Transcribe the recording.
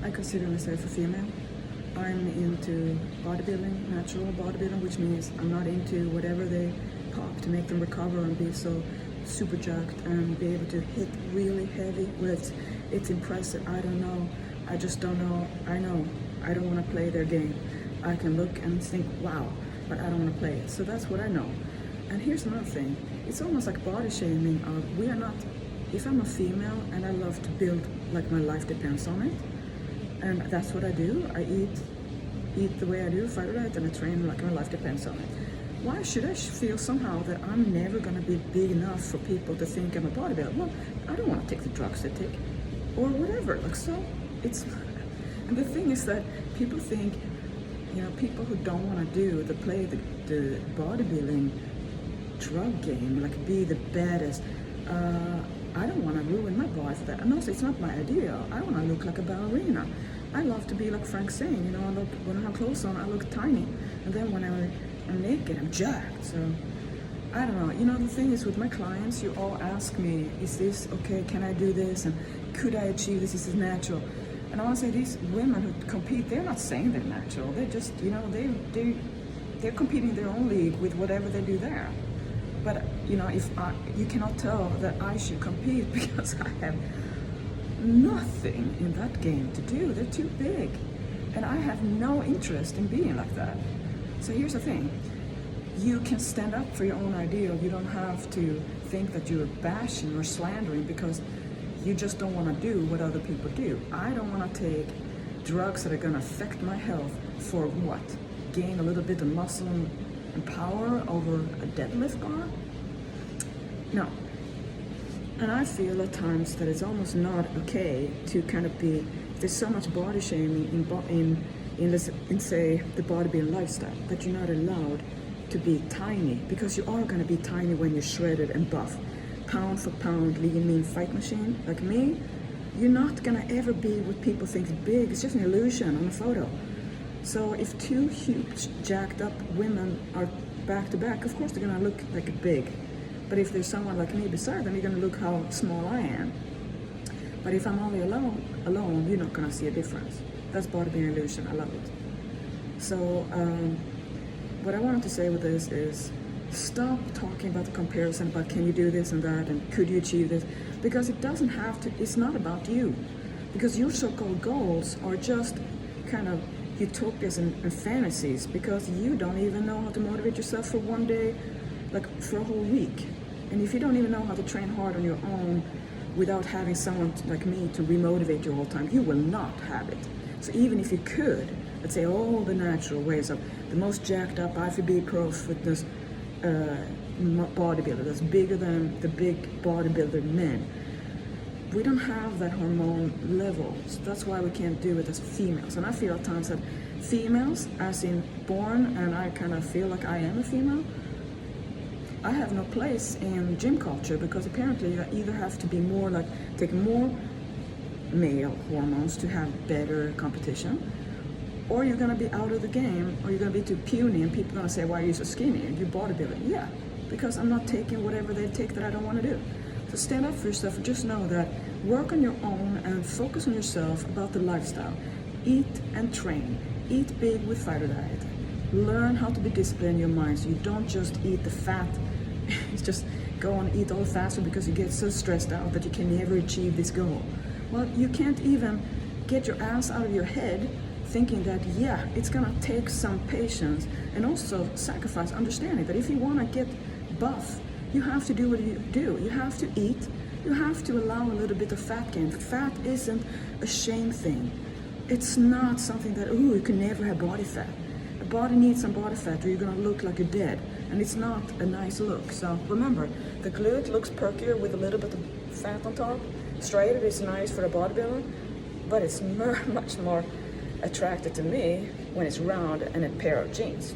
I consider myself a female. I'm into bodybuilding, natural bodybuilding, which means I'm not into whatever they pop to make them recover and be so super jacked and be able to hit really heavy. Where it's impressive. I don't know. I just don't know. I know. I don't want to play their game. I can look and think, wow, but I don't want to play it. So that's what I know. And here's another thing. It's almost like body shaming. We are not, if I'm a female and I love to build like my life depends on it, and that's what I do. I eat the way I do, fight right, and I train like my life depends on it. Why should I feel somehow that I'm never gonna be big enough for people to think I'm a bodybuilder? Well, I don't want to take the drugs they take, or whatever. Like, so it's, and the thing is that people think, you know, people who don't want to do play the bodybuilding drug game, like be the baddest. I don't want to ruin my body for that. And also, it's not my idea. I want to look like a ballerina. I love to be like Frank saying, you know, when I have clothes on, I look tiny. And then when I'm naked, I'm jacked. So, I don't know. You know, the thing is with my clients, you all ask me, is this okay? Can I do this? And could I achieve this? Is this natural? And I want to say these women who compete, they're not saying they're natural. They're just, you know, they're competing their own league with whatever they do there. But, you know, you cannot tell that I should compete because I have nothing in that game to do. They're too big. And I have no interest in being like that. So here's the thing. You can stand up for your own ideal. You don't have to think that you're bashing or slandering because you just don't want to do what other people do. I don't want to take drugs that are going to affect my health for what? Gain a little bit of muscle and power over a deadlift bar? No. And I feel at times that it's almost not okay to kind of be, there's so much body shaming in say the bodybuilding lifestyle that you're not allowed to be tiny, because you are going to be tiny when you're shredded and buff. Pound for pound, lean, mean fight machine like me, you're not going to ever be what people think is big. It's just an illusion on a photo. So if two huge jacked up women are back to back, of course they're going to look like a big. But if there's someone like me beside them, you're going to look how small I am. But if I'm only alone, you're not going to see a difference. That's bodybuilding illusion. I love it. So what I wanted to say with this is stop talking about the comparison about can you do this and that and could you achieve this, because it doesn't have to. It's not about you, because your so-called goals are just kind of utopias and fantasies, because you don't even know how to motivate yourself for one day, like for a whole week. And if you don't even know how to train hard on your own without having someone like me to remotivate you all the time, you will not have it. So even if you could, let's say all the natural ways of the most jacked up IFBB pro fitness bodybuilder that's bigger than the big bodybuilder men, we don't have that hormone level. So that's why we can't do it as females. And I feel at times that females, as in born, and I kind of feel like I am a female, I have no place in gym culture, because apparently you either have to be more like, take more male hormones to have better competition, or you're gonna be out of the game, or you're gonna be too puny and people are gonna say, why are you so skinny? You're bodybuilding. Yeah, because I'm not taking whatever they take that I don't wanna do. So stand up for yourself and just know that work on your own and focus on yourself about the lifestyle. Eat and train. Eat big with fighter diet. Learn how to be disciplined in your mind so you don't just eat the fat. It's just go and eat all the fast food because you get so stressed out that you can never achieve this goal. Well, you can't even get your ass out of your head thinking that, yeah, it's gonna take some patience and also sacrifice, understanding that if you wanna get buff, you have to do what you do. You have to eat. You have to allow a little bit of fat gain. Fat isn't a shame thing. It's not something that, ooh, you can never have body fat. A body needs some body fat or you're gonna look like you're dead. And it's not a nice look. So remember, the glute looks perkier with a little bit of fat on top. Straighter is nice for the bodybuilder, but it's much more attractive to me when it's round and a pair of jeans.